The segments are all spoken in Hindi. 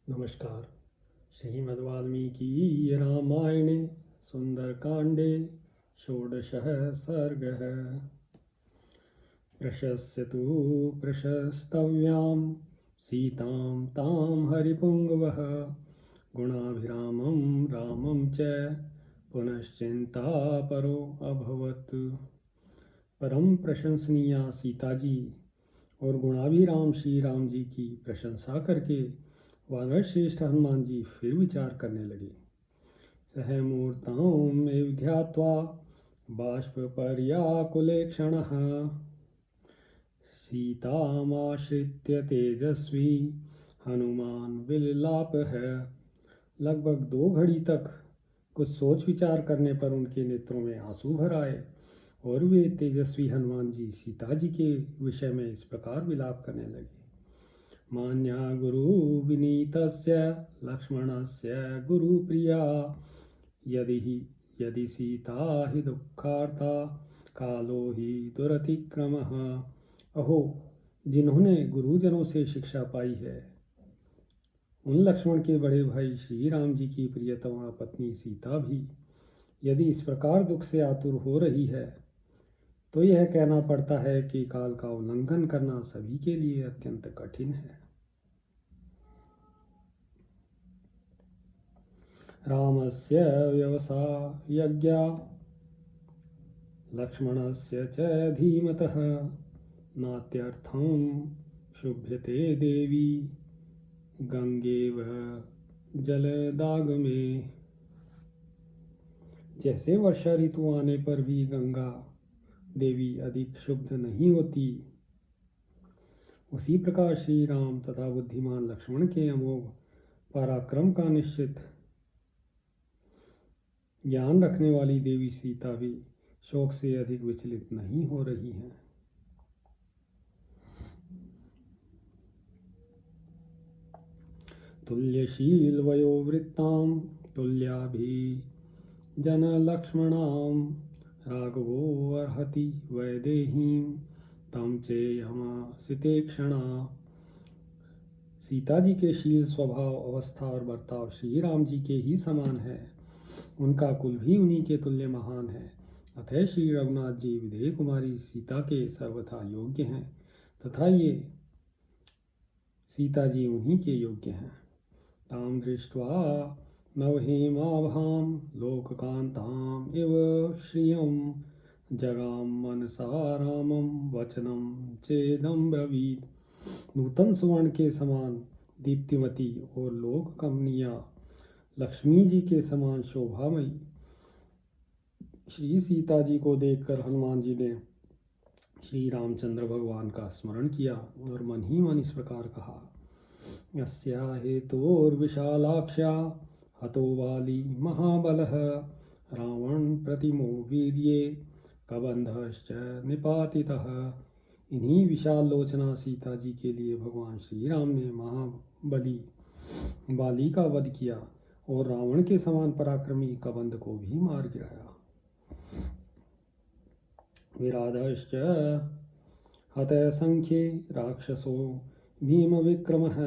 नमस्कार। श्रीमद् वाल्मीकि रामायणे सुंदरकांडे षोडशः सर्गः। प्रशस्यतु प्रशस्तव्यां सीतां तां हरिपुङ्गवः गुणाभिरामं रामं च पुनश्चिंतापरो अभवत्। परम प्रशंसनीय सीता जी और गुणाभिराम श्री राम जी की प्रशंसा करके वानर श्रेष्ठ हनुमान जी फिर विचार करने लगे। सह मूर्ताम् एव ध्यात्वा बाष्पर्याकुलेक्षणः सीतामाश्रित्य तेजस्वी हनुमान विललाप है। लगभग 2 घड़ी तक कुछ सोच विचार करने पर उनके नेत्रों में आंसू भर आए और वे तेजस्वी हनुमान जी सीता जी के विषय में इस प्रकार विलाप करने लगे। मान्या गुरु विनीतस्य लक्ष्मणस्य गुरुप्रिया यदि सीता हि दुःखार्ता कालो हि दुरतिक्रमः। अहो, जिन्होंने गुरुजनों से शिक्षा पाई है उन लक्ष्मण के बड़े भाई श्री राम जी की प्रियतमा पत्नी सीता भी यदि इस प्रकार दुख से आतुर हो रही है तो यह कहना पड़ता है कि काल का उल्लंघन करना सभी के लिए अत्यंत कठिन है। रामस्य व्यवसायज्ञा लक्ष्मणस्य च धीमतः नात्यर्थं शुभ्यते देवी गंगेव जलदागमे। जैसे वर्षा ऋतु आने पर भी गंगा देवी अधिक शुद्ध नहीं होती, उसी प्रकार श्री राम तथा बुद्धिमान लक्ष्मण के अमोघ पराक्रम का निश्चित ज्ञान रखने वाली देवी सीता भी शोक से अधिक विचलित नहीं हो रही हैं। तुल्यशील वयोवृत्तां तुल्याभि जन लक्ष्मणां राघवो अर्हति वैदेहीं तम चेयमासिते क्षणा। सीता जी के शील, स्वभाव, अवस्था और बर्ताव श्री राम जी के ही समान है। उनका कुल भी उन्हीं के तुल्य महान है। अतः श्री रघुनाथ जी विदेह कुमारी सीता के सर्वथा योग्य हैं तथा ये सीता जी उन्हीं के योग्य हैं। ताम दृष्ट्वा नवहेमाभां लोककांताम् इव श्रियं जगाम मनसा रामं वचनं चेदं ब्रवीत। नूतन सुवर्ण के समान दीप्तिमती और लोक कमनीया लक्ष्मी जी के समान शोभामयी श्री सीता जी को देखकर हनुमान जी ने श्री रामचंद्र भगवान का स्मरण किया और मन ही मन इस प्रकार कहा। अस्या हेतोर्विशालाक्षा हतो वाली महाबलः रावण प्रतिमो वीर्ये कबंधश्च निपातितः। इन्हीं विशाल लोचना सीता जी के लिए भगवान श्री राम ने महाबली बाली का वध किया और रावण के समान पराक्रमी कबंध को भी मार गिराया। विराधश्च हतः संख्ये राक्षसो भीम विक्रमः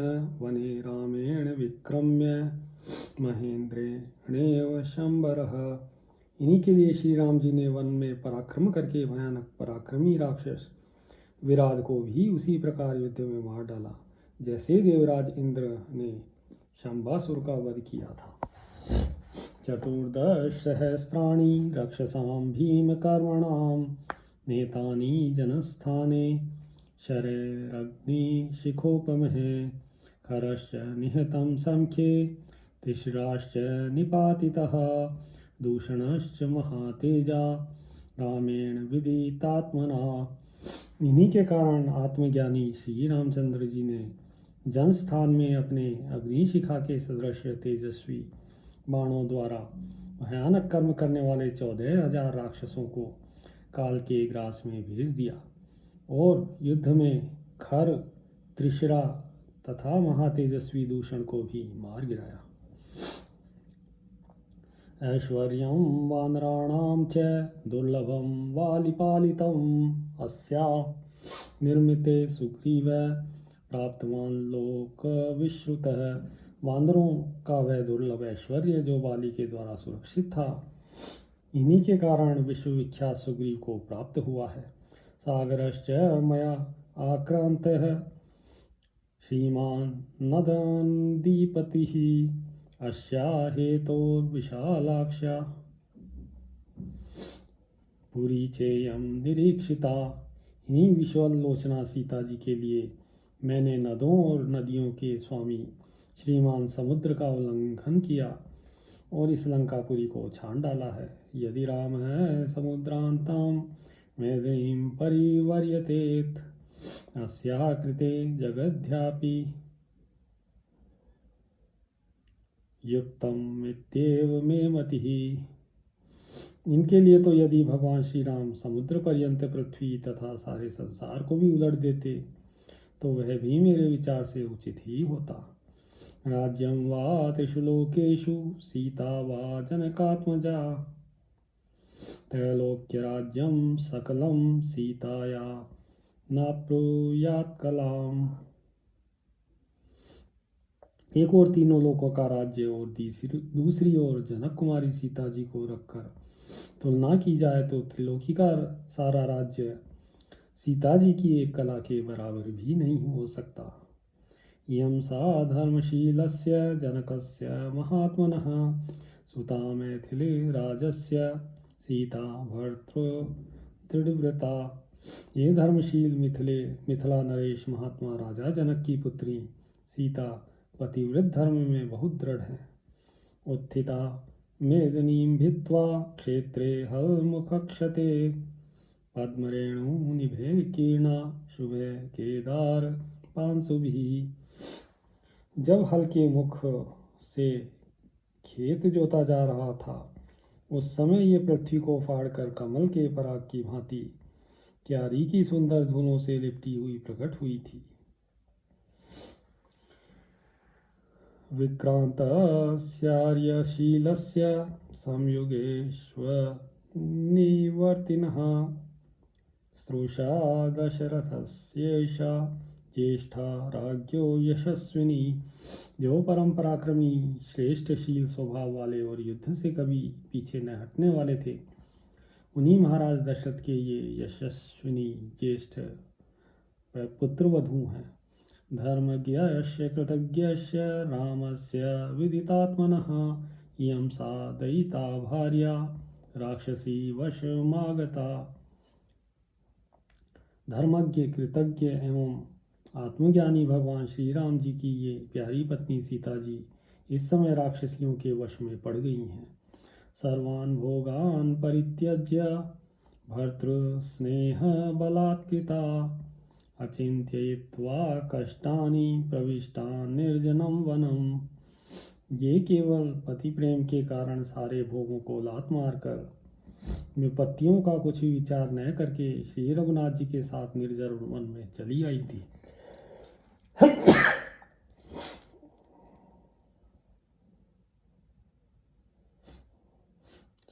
वने रामेण विक्रम्य महेंद्रेणेव शंबरः। इन्हीं के लिए श्री राम जी ने वन में पराक्रम करके भयानक पराक्रमी राक्षस विराध को भी उसी प्रकार युद्ध में मार डाला जैसे देवराज इंद्र ने शंबासुर का वध किया था। 14 सहस्राणि रक्षसां भीमकर्मणां नेतानि जनस्थाने शरैरग्निशिखोपमहे खरश्च निहतं संख्ये तिस्राश्च निपातितः दूषणश्च महातेजा रामेण विदितात्मना। इन्हीं के कारण आत्मज्ञानी श्री रामचंद्र जी ने जनस्थान में अपने अग्निशिखा के सदृश तेजस्वी बाणों द्वारा भयानक कर्म करने वाले 14,000 राक्षसों को काल के ग्रास में भेज दिया और युद्ध में खर, त्रिशरा तथा महातेजस्वी दूषण को भी मार गिराया। ऐश्वर्यं वानराणां च दुर्लभं वालिपालितम् अस्या निर्मिते सुग्रीव प्राप्तवान् लोकविश्रुतः वानरों का वह दुर्लभ ऐश्वर्य जो बाली के द्वारा सुरक्षित था, इन्हीं के कारण विश्वविख्यात सुग्रीव को प्राप्त हुआ है। सागरश्च मया आक्रांतः श्रीमान् नदन्दीपतिः अस्या हेतोर्विशालाक्षा पुरी चेयम निरीक्षिता। इन्हीं विश्वलोचना सीता जी के लिए मैंने नदों और नदियों के स्वामी श्रीमान समुद्र का उल्लंघन किया और इस लंकापुरी को छान डाला है। यदि राम है समुद्रांताम मेदिनीं परिवर्यतेत अस्याः कृते जगद्यापि युक्तम इत्येव मे मतिः। इनके लिए तो यदि भगवान श्री राम समुद्र पर्यंत पृथ्वी तथा सारे संसार को भी उलट देते तो वह भी मेरे विचार से उचित ही होता। राज्यम वा त्रिषु लोकेषु सीता वा जनकात्मजा त्रैलोक्य राज्यम सकलम सीताया नाप्नुयात् कलाम। एक और तीनों लोकों का राज्य और दूसरी ओर जनक कुमारी सीता जी को रखकर तुलना की जाए तो त्रिलोकी का सारा राज्य सीता जी की एक कला के बराबर भी नहीं हो सकता। इयं सा धर्मशीलस्य जनकस्य महात्मनः सुता मैथिली राजस्य सीता भर्तृदृढव्रता। ये धर्मशील मिथिला नरेश महात्मा राजा जनक की पुत्री सीता पतिव्रत धर्म में बहुत दृढ़ है। उत्थिता मेदिनीं भित्वा क्षेत्रे हलमुखक्षते पद्मरेणुनिभे कीर्णा शुभे केदार पांशुभिः। जब हल के मुख से खेत जोता जा रहा था उस समय ये पृथ्वी को फाड़कर कमल के पराग की भांति क्यारी की सुंदर धुनों से लिपटी हुई प्रकट हुई थी। विक्रांतस्यार्यशीलस्य संयुगेष्वनिवर्तिनः श्रुषा दशरथस्येषा ज्येष्ठा राज्ञो यशस्विनी। जो परम पराक्रमी श्रेष्ठशील स्वभाव वाले और युद्ध से कभी पीछे न हटने वाले थे, उन्हीं महाराज दशरथ के ये यशस्विनी ज्येष्ठ पुत्रवधू हैं। धर्मज्ञस्य कृतज्ञस्य रामस्य विदितात्मनः इयं सा दयिता भार्या राक्षसी वशमागता। धर्मज्ञ कृतज्ञ एवं आत्मज्ञानी भगवान श्री राम जी की ये प्यारी पत्नी सीता जी इस समय राक्षसियों के वश में पड़ गई हैं। सर्वान् भोगान् परित्यज्य भर्तृस्नेह बलात्कृता अचिंत्ययित्वा कष्टानि प्रविष्टा निर्जनम वनम। ये केवल पति प्रेम के कारण सारे भोगों को लात मारकर विपत्तियों का कुछ भी विचार न करके श्री रघुनाथ जी के साथ निर्जन वन में चली आई थी।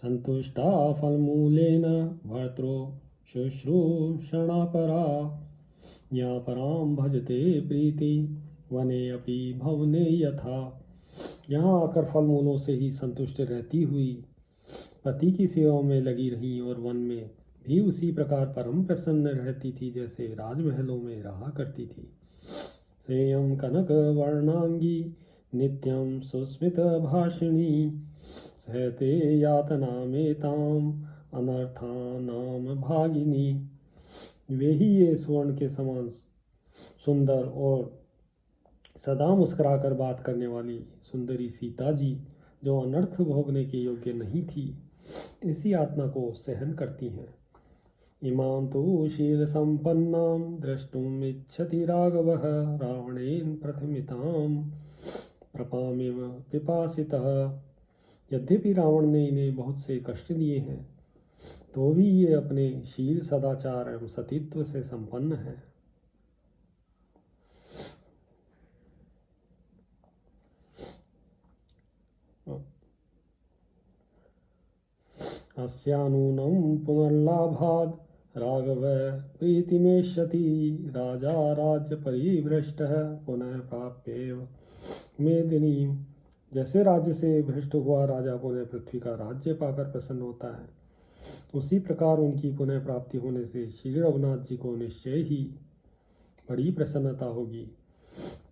संतुष्टा फलमूलेन भर्तृ शुश्रूषणापरा या पराम भजते प्रीति वने अपि भवने यथा। यहाँ आकर फल मूलों से ही संतुष्ट रहती हुई पति की सेवा में लगी रही और वन में भी उसी प्रकार परम प्रसन्न रहती थी जैसे राजमहलों में रहा करती थी। श्रेयं कनक वर्णांगी नित्यं सुस्मित भाषिणी सहते यातना मेताम अनर्थानाम भागिनी। वे ही ये स्वर्ण के समान सुंदर और सदा मुस्कुराकर बात करने वाली सुंदरी सीता जी जो अनर्थ भोगने के योग्य नहीं थी, इसी यातना को सहन करती हैं। इमां तु शील संपन्नां द्रष्टुम इच्छति राघवः रावणेन प्रथमितां प्रपामिव पिपासितः। यद्यपि रावण ने इन्हें बहुत से कष्ट दिए हैं तो भी ये अपने शील सदाचार एवं सतीत्व से संपन्न है। अस्यानूनं पुनर्लाभाद् राघव प्रीतिमेष्यति राजा राज्य परिभ्रष्टः पुनः प्राप्येव मेदिनी। जैसे राज्य से भ्रष्ट हुआ राजा पुनः पृथ्वी का राज्य पाकर प्रसन्न होता है, उसी प्रकार उनकी पुनः प्राप्ति होने से श्री रघुनाथ जी को निश्चय ही बड़ी प्रसन्नता होगी।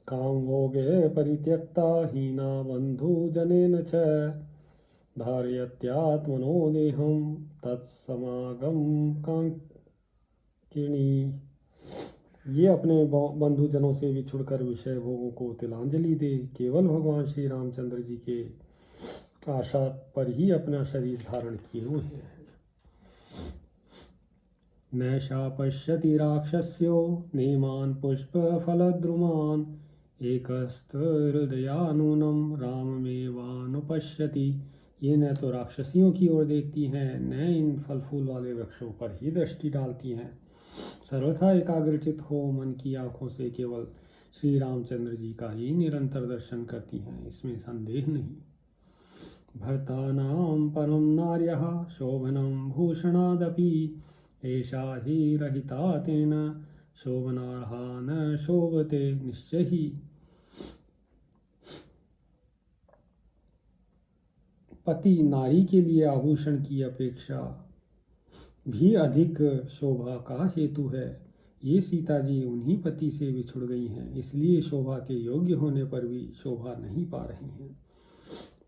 काम भोगे परित्यक्ता हीना बंधु जनेन च धारयत्यात्मनो देहम तत्समागम कांकिणी। ये अपने बंधुजनों से बिछुड़कर विषय भोगों को तिलांजलि दे, केवल भगवान श्री रामचंद्र जी के आशा पर ही अपना शरीर धारण किए हुए हैं। नैषा पश्यति राक्षस्यो नेमान पुष्पफलद्रुमान् एकस्थहृदयानूनं राममेवानुपश्यति। ये न तो राक्षसियों की ओर देखती हैं, न इन फल फूल वाले वृक्षों पर ही दृष्टि डालती हैं। सर्वथा एकाग्रचित हो मन की आँखों से केवल श्री रामचंद्र जी का ही निरंतर दर्शन करती हैं, इसमें संदेह नहीं। भर्तानां परं नार्यः शोभनं भूषणादपि एषा ही रहिता तेन शोभनार्हा न शोभते। निश्चय ही पति नारी के लिए आभूषण की अपेक्षा भी अधिक शोभा का हेतु है। ये सीता जी उन्हीं पति से बिछुड़ गई हैं, इसलिए शोभा के योग्य होने पर भी शोभा नहीं पा रही हैं।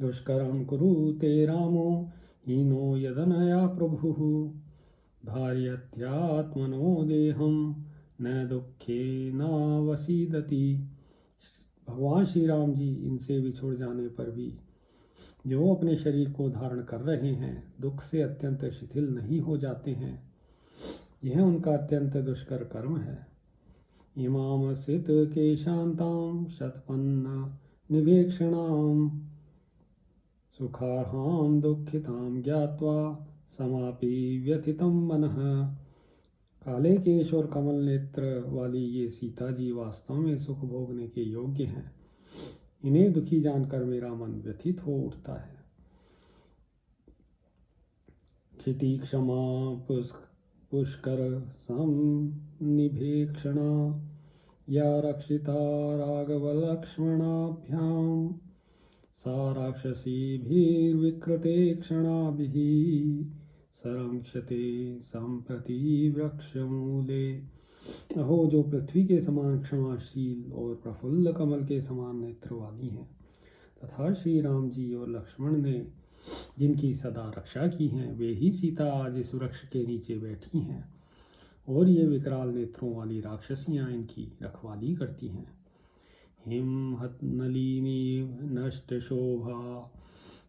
दुष्करं कुरुते रामो हीनो यदनया प्रभुः धारयत्यात्मनो देहं न दुखे नावसीदति। भगवान श्री राम जी इनसे बिछुड़ जाने पर भी जो अपने शरीर को धारण कर रहे हैं, दुख से अत्यंत शिथिल नहीं हो जाते हैं। यह उनका अत्यंत दुष्कर कर्म है। इमाम सित के शांताम शतपन्न निवेक्षणाम सुखार्हाम दुखिताम ज्ञात्वा समापि व्यथितम मनः। काले केश और कमल नेत्र वाली ये सीता जी वास्तव में सुख भोगने के योग्य हैं। इन्हें दुखी जानकर मेरा मन व्यथित हो उठता है। क्षिति क्षमा पुष्कर सन्निभेक्षणा या रक्षिता राघव लक्ष्मणाभ्याम सा राक्षसीभिर्विकृते क्षणाभिः संरक्षते संप्रति वृक्षमूले। अहो, जो पृथ्वी के समान क्षमाशील और प्रफुल्ल कमल के समान नेत्र वाली हैं, तथा श्री राम जी और लक्ष्मण ने जिनकी सदा रक्षा की है, वे ही सीता आज इस वृक्ष के नीचे बैठी हैं और ये विकराल नेत्रों वाली राक्षसियां इनकी रखवाली करती हैं। हिम नलिनी नष्ट शोभा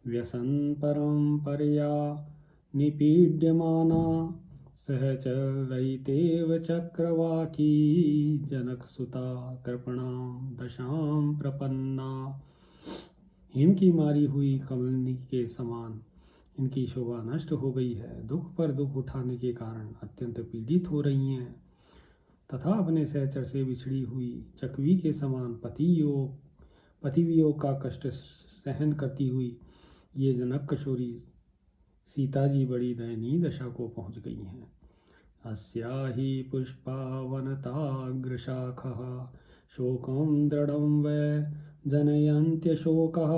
व्यसन परंपरया निपीड्यमाना सहचर रहितेव चक्रवाकी जनक सुता कृपणाम दशाम प्रपन्ना। हिम की मारी हुई कमलनी के समान इनकी शोभा नष्ट हो गई है, दुख पर दुख उठाने के कारण अत्यंत पीड़ित हो रही हैं, तथा अपने सहचर से बिछड़ी हुई चकवी के समान पति वियोग का कष्ट सहन करती हुई ये जनक किशोरी सीता जी बड़ी दयनीय दशा को पहुँच गई हैं। अस्या ही पुष्पावनताग्रशाखः शोकं दृढं वै जनयन्त्यशोकः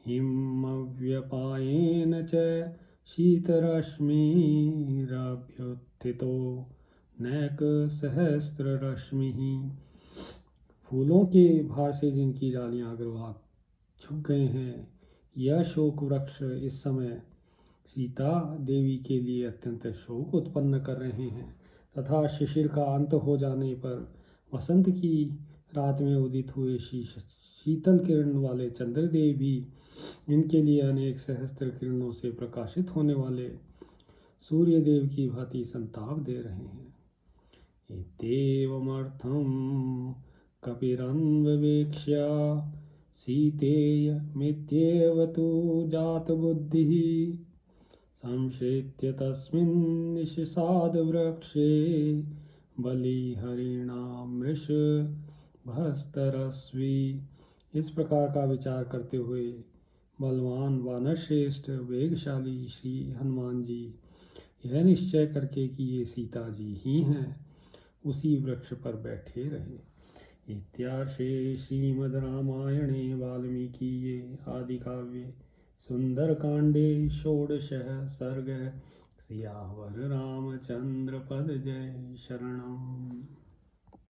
हिमव्यपायेन च शीतरश्मिरभ्युत्थितो नैकसहस्ररश्मिः। फूलों के भार से जिनकी डालियां अग्रभाग झुक गए हैं, यह शोक वृक्ष इस समय सीता देवी के लिए अत्यंत शोक उत्पन्न कर रहे हैं, तथा शिशिर का अंत हो जाने पर वसंत की रात में उदित हुए शीतल किरण वाले चंद्रदेव भी इनके लिए अनेक सहस्त्र किरणों से प्रकाशित होने वाले सूर्य देव की भांति संताप दे रहे हैं। इत्येवमर्थं कपिरन्वेक्ष्य सीतेयमित्येव तु जातबुद्धिः संश्रित्य तस्मिन् निशिसादवृक्षे बलिहरिणामृषभस्तरस्वी। इस प्रकार का विचार करते हुए बलवान वानर श्रेष्ठ वेगशाली श्री हनुमान जी यह निश्चय करके कि ये सीता जी ही हैं, उसी वृक्ष पर बैठे रहे। इत्यार्षे श्रीमद् रामायणे वाल्मीकीये आदिकाव्ये सुन्दरकाण्डे षोडशः सर्गः। सियावर रामचन्द्र पद जय शरणम्।